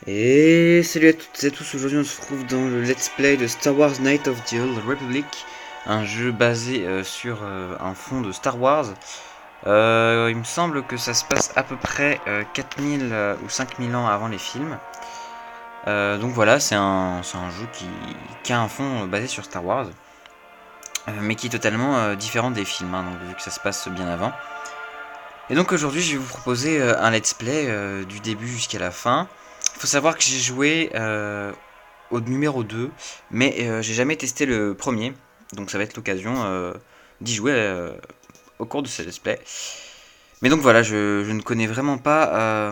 Et salut à toutes et à tous, aujourd'hui on se retrouve dans le let's play de Star Wars Knights of the Old Republic, un jeu basé sur un fond de Star Wars. Il me semble que ça se passe à peu près 4000 ou 5000 ans avant les films. Donc voilà, c'est un jeu qui a un fond basé sur Star Wars, mais qui est totalement différent des films, hein, donc, vu que ça se passe bien avant. Et donc aujourd'hui je vais vous proposer un let's play du début jusqu'à la fin. Il faut savoir que j'ai joué au numéro 2, mais j'ai jamais testé le premier, donc ça va être l'occasion d'y jouer au cours de ce let's play. Mais donc voilà, je ne connais vraiment pas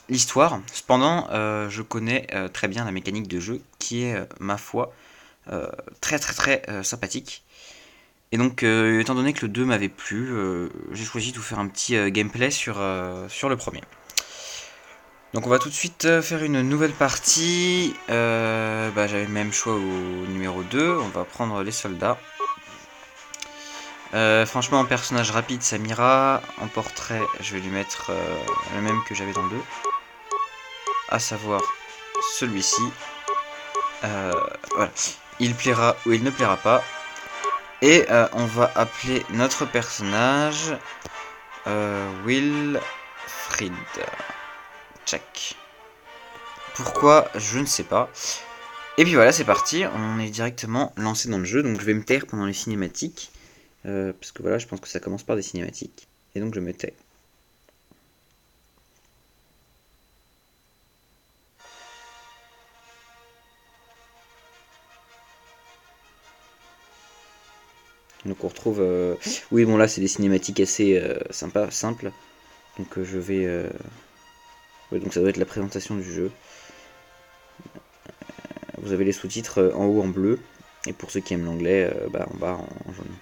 l'histoire, cependant je connais très bien la mécanique de jeu qui est, ma foi, très sympathique. Et donc, étant donné que le 2 m'avait plu, j'ai choisi de vous faire un petit gameplay sur le premier. Donc on va tout de suite faire une nouvelle partie. J'avais le même choix au numéro 2. On va prendre les soldats. Franchement, en personnage rapide, Samira. En portrait, je vais lui mettre le même que j'avais dans le 2. À savoir celui-ci. Voilà. Il plaira ou il ne plaira pas. Et on va appeler notre personnage Wilfried. Check. Pourquoi, je ne sais pas. Et puis voilà, c'est parti, on est directement lancé dans le jeu, donc je vais me taire pendant les cinématiques, parce que voilà, je pense que ça commence par des cinématiques, et donc je me tais. Donc on retrouve... Oui, bon là, c'est des cinématiques assez simples, donc je vais... Ouais, donc ça doit être la présentation du jeu. Vous avez les sous-titres en haut en bleu, et pour ceux qui aiment l'anglais, en bas en jaune.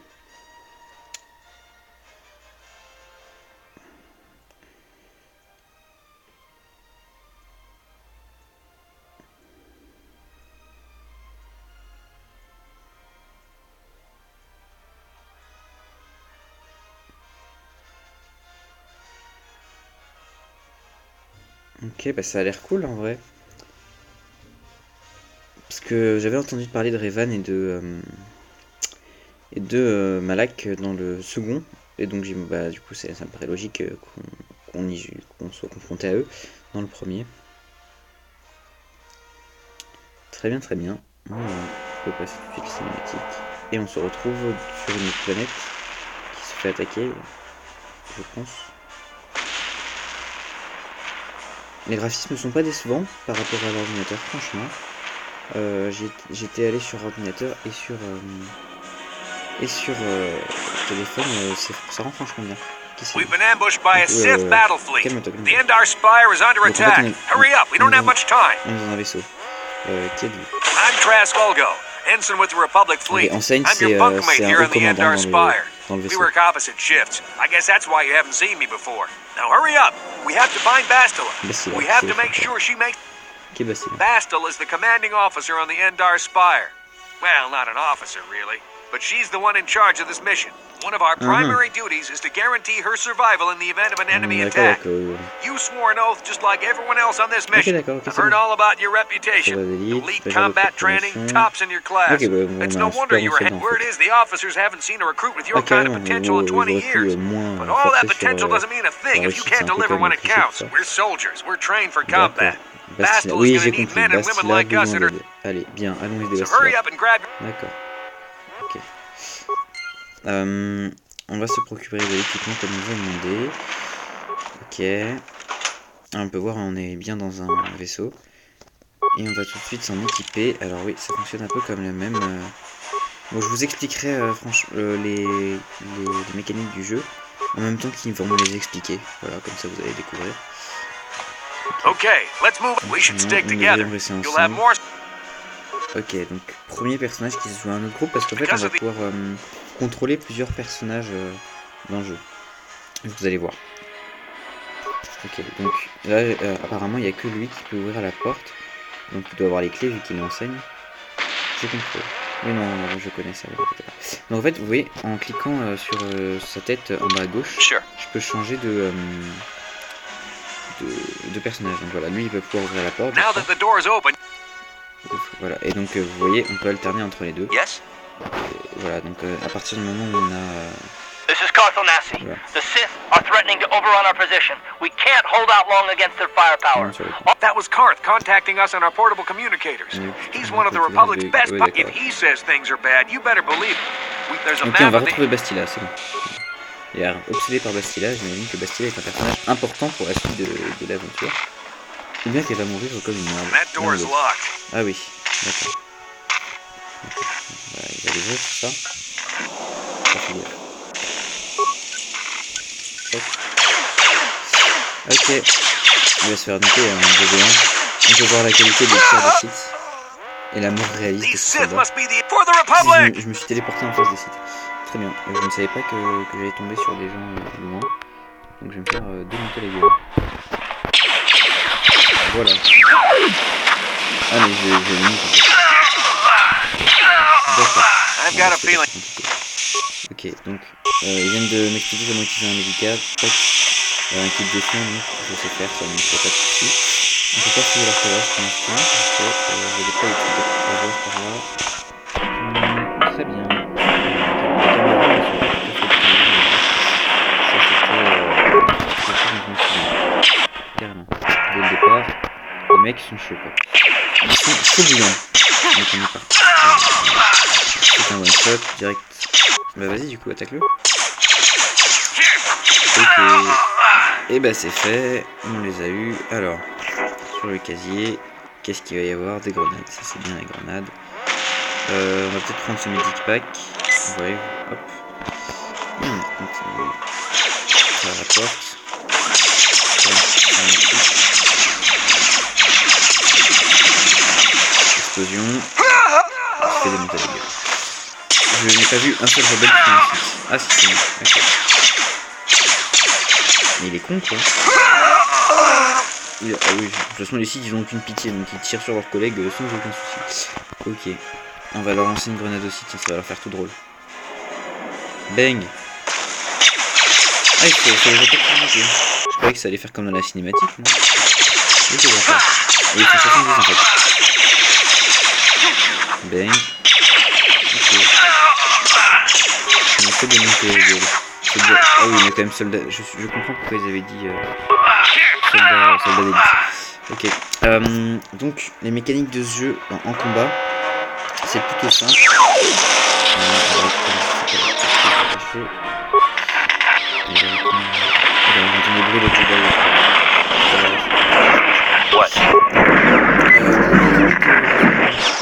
Ok, bah ça a l'air cool en vrai. Parce que j'avais entendu parler de Revan et de Malak dans le second. Et donc du coup ça me paraît logique qu'on soit confronté à eux dans le premier. Très bien, très bien. On peut passer tout de suite les cinématiques. Et on se retrouve sur une planète qui se fait attaquer, je pense. Les graphismes ne sont pas décevants par rapport à l'ordinateur, franchement. J'étais allé sur ordinateur et sur téléphone, ça rend franchement bien. We've been ambushed by a Sith battle fleet. The Endar Spire is under attack. Hurry up, we don't have much time. On est dans un vaisseau. Qui êtes-vous? I'm Trask Olgo, ensign with the Republic fleet. I'm your bunkmate here in the Endar Spire. We work opposite shifts. I guess that's why you haven't seen me before. Now hurry up. We have to find Bastila. We have to make sure she makes... Bastila is the commanding officer on the Endar Spire. Well, not an officer, really. But she's the one in charge of this mission. One of our primary duties is to guarantee her survival in the event of an enemy attack. You swore an oath just like everyone else on this mission. I've heard all about your reputation. Elite combat training, tops in your class. It's no wonder you were head. Word is the officers haven't seen a recruit with your kind of potential in 20 years. But all that potential doesn't mean a thing if you can't deliver when it counts. We're soldiers. We're trained for combat. Bastila is going to need men and women like us that are... Allez, bien, allons-y des So hurry up and grab... D'accord. Ok. On va se procurer de l'équipement comme on nous a demandé. Ok. On peut voir, on est bien dans un vaisseau. Et on va tout de suite s'en équiper. Alors oui, ça fonctionne un peu comme le même... Bon, je vous expliquerai les mécaniques du jeu en même temps qu'ils vont me les expliquer. Voilà, comme ça vous allez découvrir. Ok, let's move. We should stick together. You'll have more... Ok, donc premier personnage qui se joue à un autre groupe parce qu'en fait on va pouvoir contrôler plusieurs personnages dans le jeu. Vous allez voir. Ok, donc là apparemment il n'y a que lui qui peut ouvrir la porte. Donc il doit avoir les clés vu qu'il l'enseigne. Je contrôle. Oui non, je connais ça. Donc en fait vous voyez, en cliquant sur sa tête en bas à gauche, je peux changer deux personnages. Donc voilà, lui il peut pouvoir ouvrir la porte. Voilà, et donc vous voyez, on peut alterner entre les deux. Yes. Et voilà, donc à partir du moment où on a... This is Carthonasi. Voilà. The Sith are threatening to overrun our position. We can't hold out long against their firepower. That was Karth contacting us on our portable communicators. He's one of the Republic's best. If he says things are bad, you better believe it. There's a Ok, on va retrouver Bastila, c'est bon. Il a obsédé par Bastila, j'imagine que Bastila est un personnage important pour la suite de l'aventure. Ou bien qu'elle va mourir comme une merde. Ah oui, d'accord. Voilà, il va les ouvrir tout ça. Ok, il va se faire noter un B1. On peut voir la qualité des tirs de Sith et la mort réaliste de ce soldat. Je me suis téléporté en face des Sith. Très bien, je ne savais pas que j'allais tomber sur des gens loin. Donc je vais me faire démonter la gueule. Voilà. Ah mais je vais le monter. D'accord. Ok, donc ils viennent de m'expliquer comment utiliser un médical. Un kit de soins, donc je sais faire ça, donc il n'y a pas de soucis. On peut pas trouver leur collage pour l'instant. J'ai des pas de trucs par là. Très bien. Carrément. Dès le départ, les mecs sont chauds quoi. Ils sont chauds bouillants. Donc on est parti. C'est un one shot direct. Bah vas-y du coup attaque-le. Ok. Et bah c'est fait, on les a eu. Alors, sur le casier, qu'est-ce qu'il va y avoir? Des grenades, ça c'est bien les grenades. On va peut-être prendre ce medic pack. Ouais, hop. Et on continue. Ça rapporte. Explosion. On se fait démonter la gueule. Je n'ai pas vu un seul rebelle qui a un site. Ah si, c'est bon, d'accord. Mais il est con quoi. Ah oui, de toute façon les Sith ils ont aucune pitié, donc ils tirent sur leurs collègues sans aucun souci. Ok, on va leur lancer une grenade aussi, tiens, ça va leur faire tout drôle. Bang. Ah il faut les attaquer. Je croyais que ça allait faire comme dans la cinématique, non? Ok d'accord. Et ils font 70 en fait. Bang. Ok. On a fait démonter la gueule. Ah oui, mais quand même soldat. Je comprends pourquoi ils avaient dit soldat d'élite. Ok. Donc les mécaniques de ce jeu en combat, c'est plutôt simple.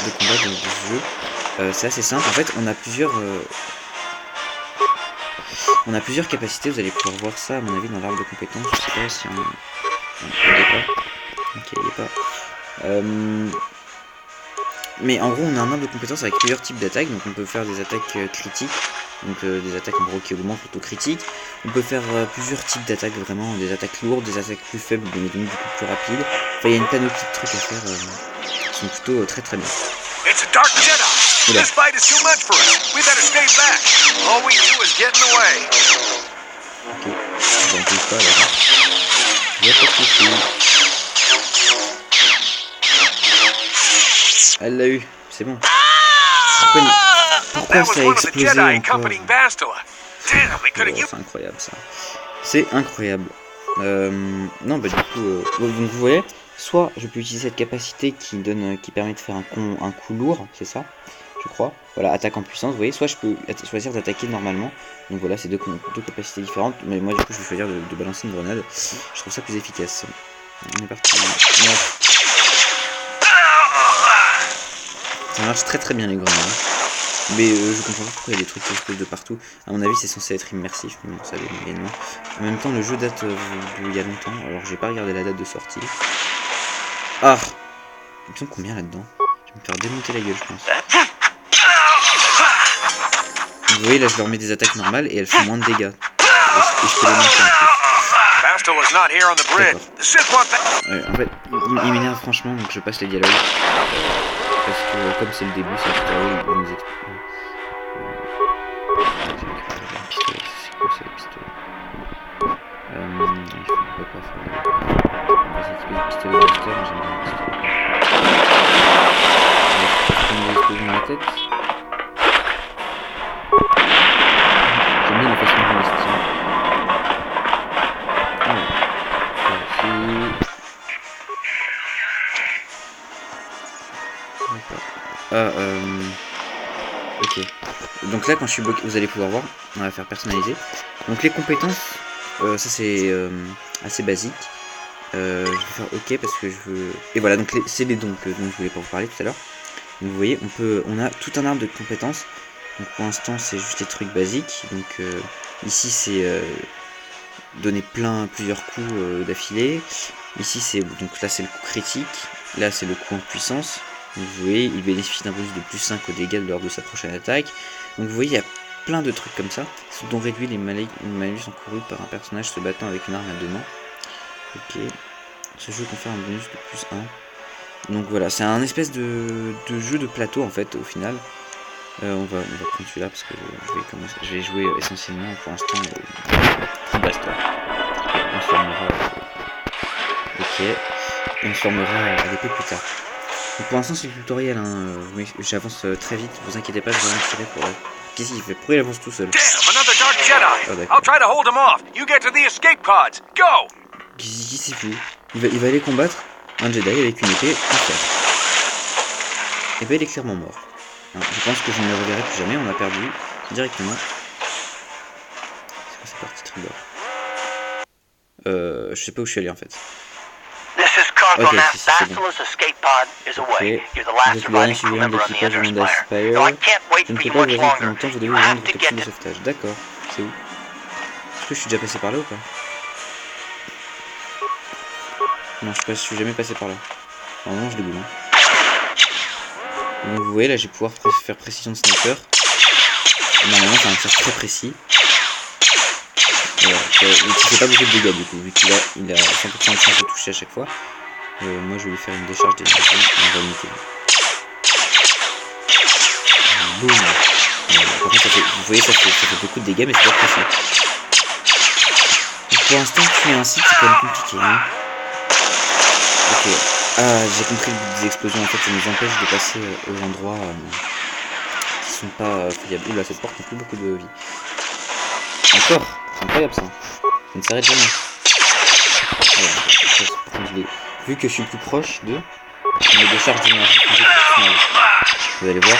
De combat de ce jeu, c'est assez simple. En fait, on a plusieurs capacités, vous allez pouvoir voir ça à mon avis dans l'arbre de compétences. Je sais pas si on n'y est pas. Ok, il n'y est pas. Mais en gros on a un arbre de compétences avec plusieurs types d'attaques. Donc on peut faire des attaques critiques. Donc des attaques en gros qui augmentent plutôt critiques. On peut faire plusieurs types d'attaques vraiment. Des attaques lourdes, des attaques plus faibles, mais donc du coup plus rapides. Enfin il y a une panoplie de trucs à faire qui sont plutôt très très bien. Oula. This fight is too much for us. We better stay back. All we do is get in the way. Ok, on ne bouge pas là. Il n'y a pas de soucis. Elle l'a eu, c'est bon. Pourquoi ça a explosé encore? Oh, c'est incroyable ça. C'est incroyable. Non, bah du coup, donc vous voyez, soit je peux utiliser cette capacité qui permet de faire un coup lourd, c'est ça, je crois. Voilà, attaque en puissance, vous voyez, soit je peux choisir d'attaquer normalement. Donc voilà, c'est deux capacités différentes. Mais moi du coup je vais choisir de balancer une grenade. Je trouve ça plus efficace. On est parti. Ouais. Ça marche très très bien les grenades. Mais je comprends pas pourquoi il y a des trucs qui explosent de partout. À mon avis c'est censé être immersif, mais bon ça l'est moyennement. En même temps le jeu date d'il y a longtemps, alors j'ai pas regardé la date de sortie. Ah, ils sont combien là-dedans? Je vais me faire démonter la gueule je pense. Vous voyez là je leur mets des attaques normales et elles font moins de dégâts. Et je peux les monter en plus. Ouais, en fait il m'énerve franchement donc je passe les dialogues. Parce que comme c'est le début, c'est un tutoriel, il nous explique. Un pistolet, c'est quoi ça le pistolet? Il faut pas faire. cette espèce de pistolet blaster, moi j'aime bien le pistolet. Une explosion dans la tête. J'aime bien la façon dont il se tient. Ok. Donc là, quand je suis bloqué, vous allez pouvoir voir. On va faire personnaliser. Donc les compétences, ça c'est assez basique. Je vais faire OK parce que je veux. Et voilà, donc c'est les dons dont je voulais pas vous parler tout à l'heure. Donc vous voyez, on a tout un arbre de compétences. Donc pour l'instant, c'est juste des trucs basiques. Donc ici, c'est donner plusieurs coups d'affilée. Ici, c'est donc là, c'est le coup critique. Là, c'est le coup en puissance. Donc vous voyez, il bénéficie d'un bonus de plus 5 au dégâts lors de sa prochaine attaque. Donc vous voyez, il y a plein de trucs comme ça, dont réduit les malus encourus par un personnage se battant avec une arme à deux mains. Ok. Ce jeu confère un bonus de plus 1. Donc voilà, c'est un espèce de jeu de plateau en fait, au final. On va prendre celui-là parce que je vais jouer essentiellement pour l'instant au Blaster. On se formera. Ok. Et on se formera à l'épée plus tard. Donc pour l'instant c'est le tutoriel, hein. J'avance très vite, vous inquiétez pas, je vais en tirer pour... Qu'est-ce qu'il fait? Pourquoi il avance tout seul? Oh, qui s'y fout? Il va aller combattre un Jedi avec une épée en fer. Et ben il est clairement mort. Hein, je pense que je ne le reverrai plus jamais, on a perdu directement. C'est quoi cette partie trigger? Je sais pas où je suis allé en fait. Ok, si, c'est bon. Ok. Vous êtes le dernier survivant de l'équipage du Honda Spire. Je ne peux pas vous laisser plus longtemps, vous devez vous rendre au capsule de sauvetage. D'accord. C'est où? Est-ce que je suis déjà passé par là ou pas? Non, je suis jamais passé par là. Normalement, je déboule. Hein. Donc vous voyez, là, je vais pouvoir faire précision de sniper. Normalement, c'est un tir très précis. Voilà. Il ne fait pas beaucoup de dégâts du coup, vu qu'il a 100% de chance de toucher à chaque fois. Moi je vais lui faire une décharge d'énergie et on va limiter. Boum. Par contre, vous voyez, ça fait beaucoup de dégâts, mais c'est pas précis. Donc, pour l'instant, tuer un site, c'est quand même compliqué. Hein. Ok. Ah, j'ai compris le but des explosions. En fait, ça nous empêche de passer aux endroits qui sont pas fiables. Oula, cette porte n'a plus beaucoup de vie. Encore. C'est incroyable ça. Ça ne s'arrête jamais. Voilà. Vu que je suis plus proche de mes décharges d'énergie, un peu plus mal. Vous allez voir.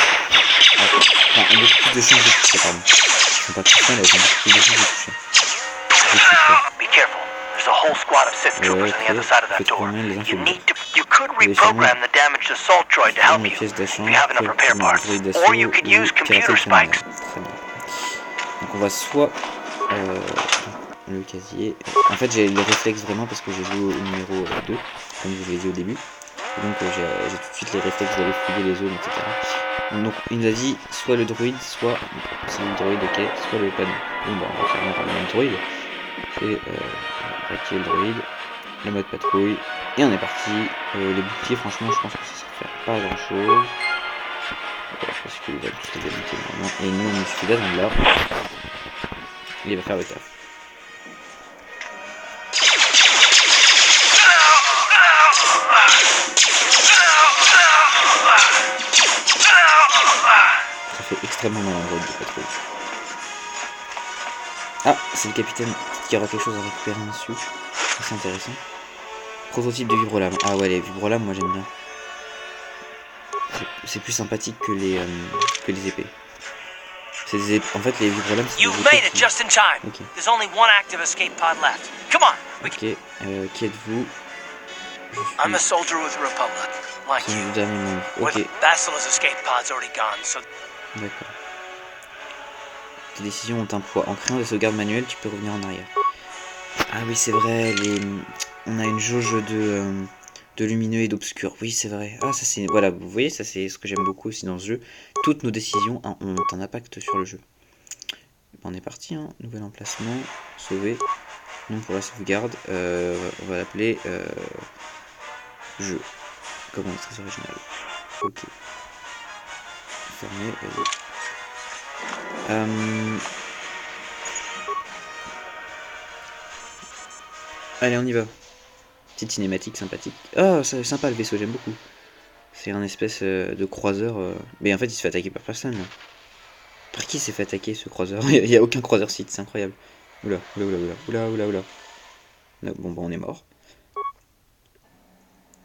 Enfin, on a beaucoup plus de chances de toucher, pardon. Ils sont pas tous mal, elles ont beaucoup plus de chances de toucher. Faites pour moi les infos. Les charmants. Les pièces d'achat, droïdes d'assaut ou pirater le terminal. Très bien. Donc on va soit... le casier. En fait, j'ai les réflexes vraiment parce que j'ai joué au numéro 2, comme je vous l'ai dit au début. Et donc, j'ai tout de suite les réflexes d'aller fouiller les zones, etc. Donc, il nous a dit soit le droïde, soit. C'est le droïde, ok, soit le panneau. Bon, bah, on va faire par le même droïde. C'est activer le droïde, le mode patrouille, et on est parti. Les boucliers, franchement, je pense que ça ne sert pas à grand chose. Parce qu'il va tous les démonter normalement. Et nous, on suffit d'attendre là. Il va faire le taf. Ça fait extrêmement mal en droit de patrouille. Ah, c'est le capitaine. Peut-être qu'il y aura quelque chose à récupérer dessus. C'est intéressant. Prototype de vibrolame. Ah ouais, les vibrolames, moi j'aime bien. C'est plus sympathique que les épées. En fait, les vibrolames, c'est des épées qui... Ok. Ok, qui êtes-vous? I'm a soldier with the Republic, like you. Ok. The Basilisk escape pod's already gone, so... D'accord. Tes décisions ont un poids. En créant des sauvegardes manuelles, tu peux revenir en arrière. Ah oui, c'est vrai, on a une jauge de lumineux et d'obscur. Oui, c'est vrai. Ah, ça c'est... Voilà, vous voyez, ça c'est ce que j'aime beaucoup aussi dans ce jeu. Toutes nos décisions ont un impact sur le jeu. On est parti, hein. Nouvel emplacement. Sauver. Non pour la sauvegarde. On va l'appeler... jeu. Commande très original. Ok. Fermé, vas-y. Allez, on y va. Petite cinématique sympathique. Oh, c'est sympa le vaisseau, j'aime beaucoup. C'est un espèce de croiseur. Mais en fait, il se fait attaquer par personne là. Par qui s'est fait attaquer ce croiseur? Il n'y a aucun croiseur site, c'est incroyable. Oula, oula, oula, oula, oula, oula, oula. Bon, bah, on est mort.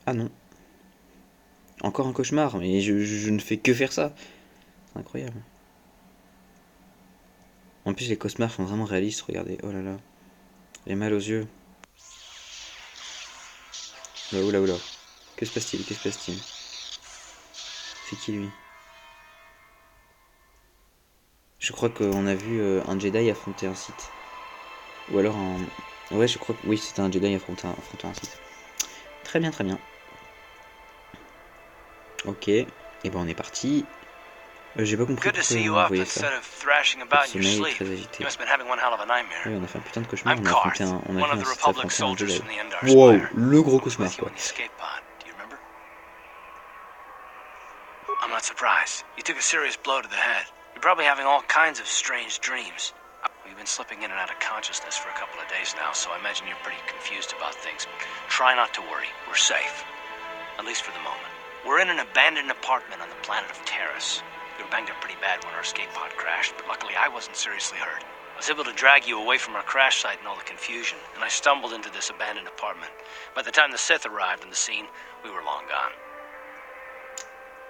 Ah non. Encore un cauchemar, mais je ne fais que faire ça. C'est incroyable. En plus, les cauchemars sont vraiment réalistes, regardez. Oh là là. J'ai mal aux yeux. Oula, oula, oula. Que se passe-t-il? Que se passe-t-il? C'est qui lui? Je crois qu'on a vu un Jedi affronter un Sith. Ou alors un... Ouais, je crois que... Oui, c'était un Jedi affrontant un Sith. Très bien, très bien. Ok. Et ben on est parti. J'ai pas compris pourquoi on voyait ça. Le sommeil est très agité. Oui, on a fait un putain de cauchemar. On a affronté un Sith affronter un Jedi. Wow, le gros cauchemar quoi. I'm not surprised. You took a serious blow to the head. You're probably having all kinds of strange dreams. You've been slipping in and out of consciousness for a couple of days now, so I imagine you're pretty confused about things. Try not to worry. We're safe. At least for the moment. We're in an abandoned apartment on the planet of Terrace. We were banged up pretty bad when our escape pod crashed, but luckily I wasn't seriously hurt. I was able to drag you away from our crash site and all the confusion, and I stumbled into this abandoned apartment. By the time the Sith arrived on the scene, we were long gone.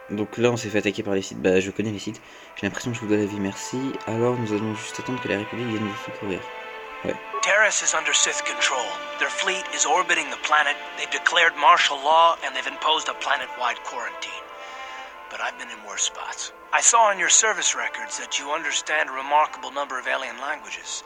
Donc là on s'est fait attaquer par les Sith. Bah je connais les Sith. J'ai l'impression que je vous dois la vie, merci. Alors nous allons juste attendre que la République vienne nous secourir. Ouais. Terrace is under Sith control. Their fleet is orbiting the planet. They've declared martial law and they've imposed a planet-wide quarantine. But I've been in worse spots. I saw in your service records that you understand a remarkable number of alien languages.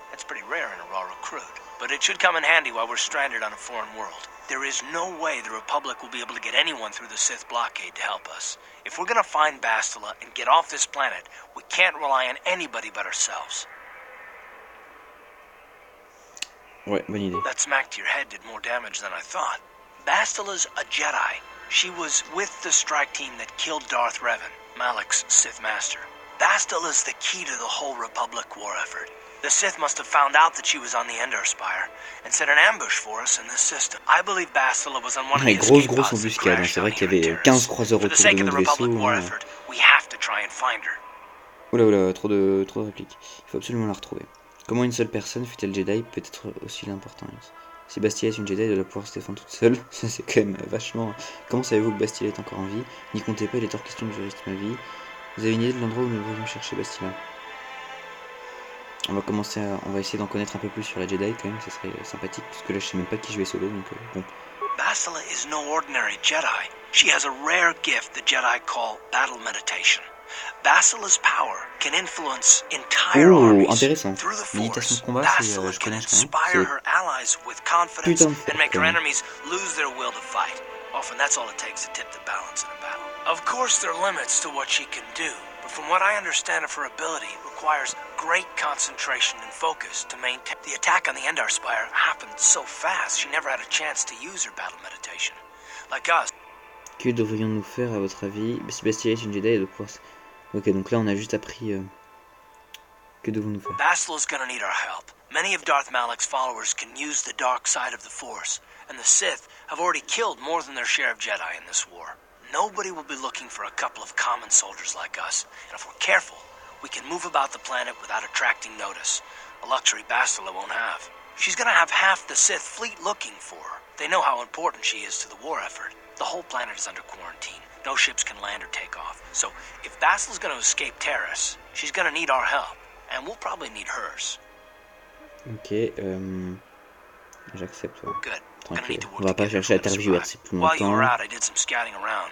That's pretty rare in a raw recruit. But it should come in handy while we're stranded on a foreign world. There is no way the Republic will be able to get anyone through the Sith blockade to help us. If we're gonna find Bastila and get off this planet, we can't rely on anybody but ourselves. Ouais, bonne idée. That smack to your head did more damage than I thought. Bastila's a Jedi. She was with the strike team that killed Darth Revan, Malak's Sith master. Bastila's the key to the whole Republic war effort. The Sith must have found out that she was on the Endar Spire and set an ambush for us in this system. I believe Bastila was on one of the escape pods that crashed down here in Terrace. For the sake of the Republic war effort, we have to try and find her. Oula oula, trop de répliques. Il faut absolument la retrouver. Comment une seule personne, fut-elle Jedi, peut être aussi l'important? Si Bastila est une Jedi, elle doit pouvoir se défendre toute seule. Ça c'est quand même vachement... Comment savez-vous que Bastila est encore en vie? N'y comptez pas, il est hors question que je risque ma vie. Vous avez une idée de l'endroit où nous devrions chercher Bastila? On va essayer d'en connaître un peu plus sur la Jedi quand même, ça serait sympathique, parce que là je sais même pas qui je vais sauver, donc bon. Bastila is no ordinary Jedi. She has a rare gift the Jedi call battle meditation. Bastila's power can influence entire armies intéressant. Through the Méditation Force. de combat, Bastila je can connais inspire her allies with confidence and make her même. enemies lose their will to fight. Often that's all it takes to tip the balance in a battle. Of course there are limits to what she can do, but from what I understand of her ability, it requires great concentration and focus to maintain. The attack on the Endar Spire happened so fast, she never had a chance to use her battle meditation. Like us. Que devrions-nous faire à votre avis? Si Bastila est une Jedi, elle doit pouvoir... Ok, donc là on a juste appris... Que devons-nous faire? Bastila's gonna need our help. Many of Darth Malak's followers can use the dark side of the Force, and the Sith have already killed more than their share of Jedi in this war. Nobody will be looking for a couple of common soldiers like us, and if we're careful, we can move about the planet without attracting notice, a luxury Bastila won't have. She's gonna have half the Sith fleet looking for her. They know how important she is to the war effort. The whole planet is under quarantine. No ships can land or take off. So, if Bastila's gonna escape Terrace, she's gonna need our help, and we'll probably need hers. Ok, j'accepte. Good. Tranquille. On va pas chercher à tergiverser plus longtemps. While you were out, I did some scouting around.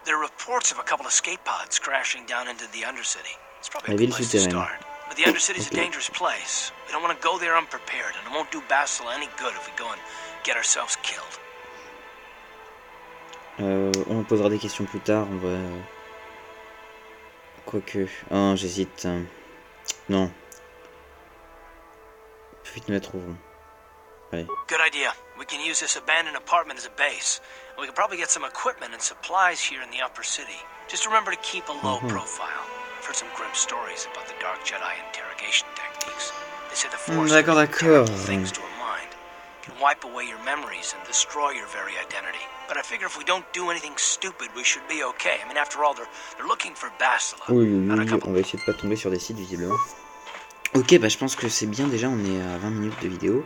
There are reports of a couple of escape pods crashing down into the Undercity. It's probably a good place to start. But the Undercity's a dangerous place. We don't want to go there unprepared, and it won't do Bastila any good if we go and get ourselves killed. On posera des questions plus tard, on va... Quoique... Oh, j'hésite. Non. Vite nous la trouverons. Allez. Good idea. We can use this abandoned apartment as a base. And we can probably get some equipment and supplies here in the upper city. Just remember to keep a low profile. I've heard some grim stories about the Dark Jedi interrogation techniques. They say the Force D'accord. things to a mind. can wipe away your memories and destroy your very identity. But I figure if we don't do anything stupid, we should be okay. I mean, after all, they're looking for Bastila. Oui, on va essayer de pas tomber sur des sites, visiblement. Ok, bah je pense que c'est bien déjà, on est à 20 minutes de vidéo.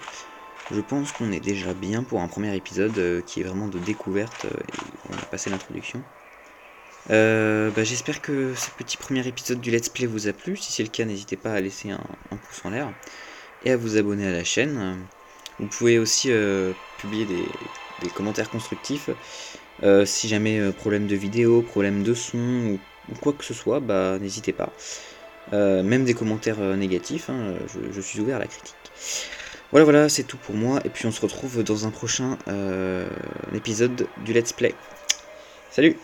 Je pense qu'on est déjà bien pour un premier épisode qui est vraiment de découverte, et on a passé l'introduction. J'espère que ce petit premier épisode du Let's Play vous a plu. Si c'est le cas, n'hésitez pas à laisser un pouce en l'air et à vous abonner à la chaîne. Vous pouvez aussi publier des commentaires constructifs. Si jamais problème de vidéo, problème de son ou quoi que ce soit, n'hésitez pas. Même des commentaires négatifs, hein, je suis ouvert à la critique. Voilà, c'est tout pour moi. Et puis on se retrouve dans un prochain épisode du Let's Play. Salut!